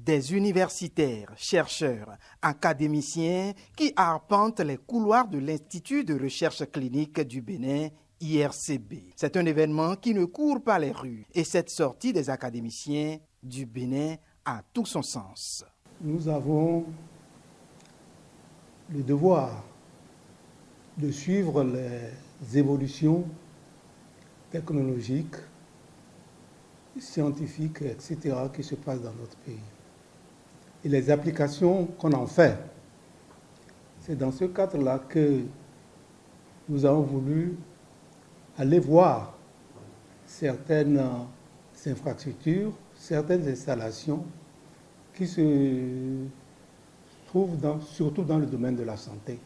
Des universitaires, chercheurs, académiciens qui arpentent les couloirs de l'Institut de recherche clinique du Bénin, IRCB. C'est un événement qui ne court pas les rues et cette sortie des académiciens du Bénin a tout son sens. Nous avons le devoir de suivre les évolutions technologiques, scientifiques, etc. qui se passent dans notre pays. Et les applications qu'on en fait. C'est dans ce cadre-là que nous avons voulu aller voir certaines infrastructures, certaines installations qui se trouvent surtout dans le domaine de la santé.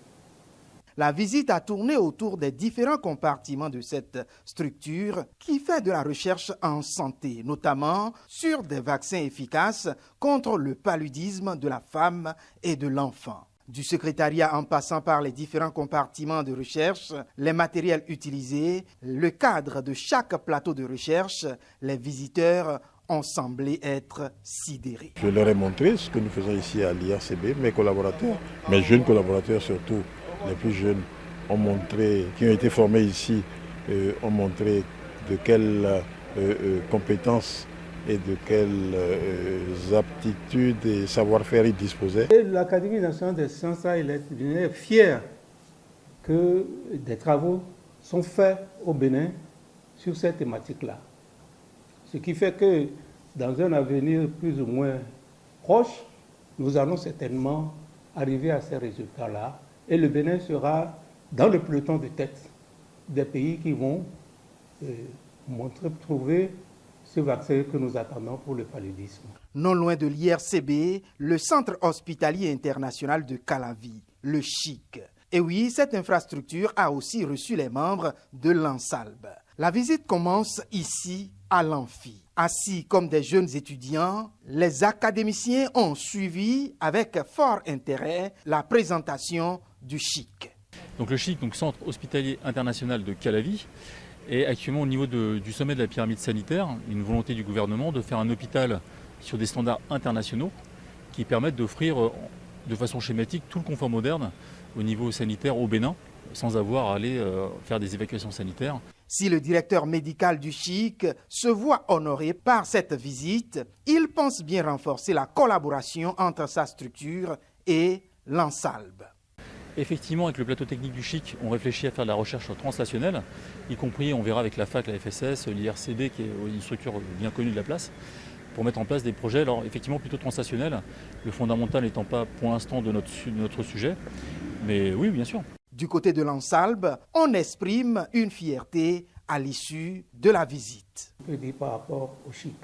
La visite a tourné autour des différents compartiments de cette structure qui fait de la recherche en santé, notamment sur des vaccins efficaces contre le paludisme de la femme et de l'enfant. Du secrétariat en passant par les différents compartiments de recherche, les matériels utilisés, le cadre de chaque plateau de recherche, les visiteurs ont semblé être sidérés. Je leur ai montré ce que nous faisons ici à l'IRCB, mes collaborateurs, mes jeunes collaborateurs surtout. Les plus jeunes ont montré, qui ont été formés ici, ont montré de quelles compétences et de quelles aptitudes et savoir-faire ils disposaient. L'Académie nationale des sciences et lettres du Bénin est fière que des travaux sont faits au Bénin sur cette thématique-là. Ce qui fait que dans un avenir plus ou moins proche, nous allons certainement arriver à ces résultats-là. Et le Bénin sera dans le peloton de tête des pays qui vont trouver ce vaccin que nous attendons pour le paludisme. Non loin de l'IRCB, le Centre hospitalier international de Calavi, le CHIC. Et oui, cette infrastructure a aussi reçu les membres de l'ANSALB. La visite commence ici à l'Amphi. Assis comme des jeunes étudiants, les académiciens ont suivi avec fort intérêt la présentation du CHIC. Donc le CHIC, Centre hospitalier international de Calavi, est actuellement au niveau du sommet de la pyramide sanitaire, une volonté du gouvernement de faire un hôpital sur des standards internationaux qui permettent d'offrir de façon schématique tout le confort moderne au niveau sanitaire au Bénin, sans avoir à aller faire des évacuations sanitaires. Si le directeur médical du CHIC se voit honoré par cette visite, il pense bien renforcer la collaboration entre sa structure et l'ANSALB. Effectivement, avec le plateau technique du CHIC, on réfléchit à faire de la recherche translationnelle, y compris, on verra avec la FAC, la FSS, l'IRCB, qui est une structure bien connue de la place, pour mettre en place des projets, alors effectivement plutôt translationnels, le fondamental n'étant pas pour l'instant de notre sujet, mais oui, bien sûr. Du côté de l'ANSALB, on exprime une fierté à l'issue de la visite. Je dis par rapport au CHIC,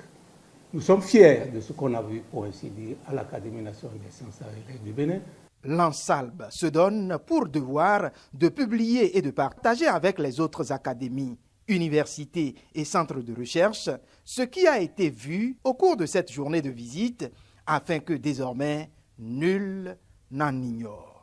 nous sommes fiers de ce qu'on a vu, pour ainsi dire, à l'Académie nationale des sciences et lettres du Bénin. L'ANSALB se donne pour devoir de publier et de partager avec les autres académies, universités et centres de recherche ce qui a été vu au cours de cette journée de visite afin que désormais nul n'en ignore.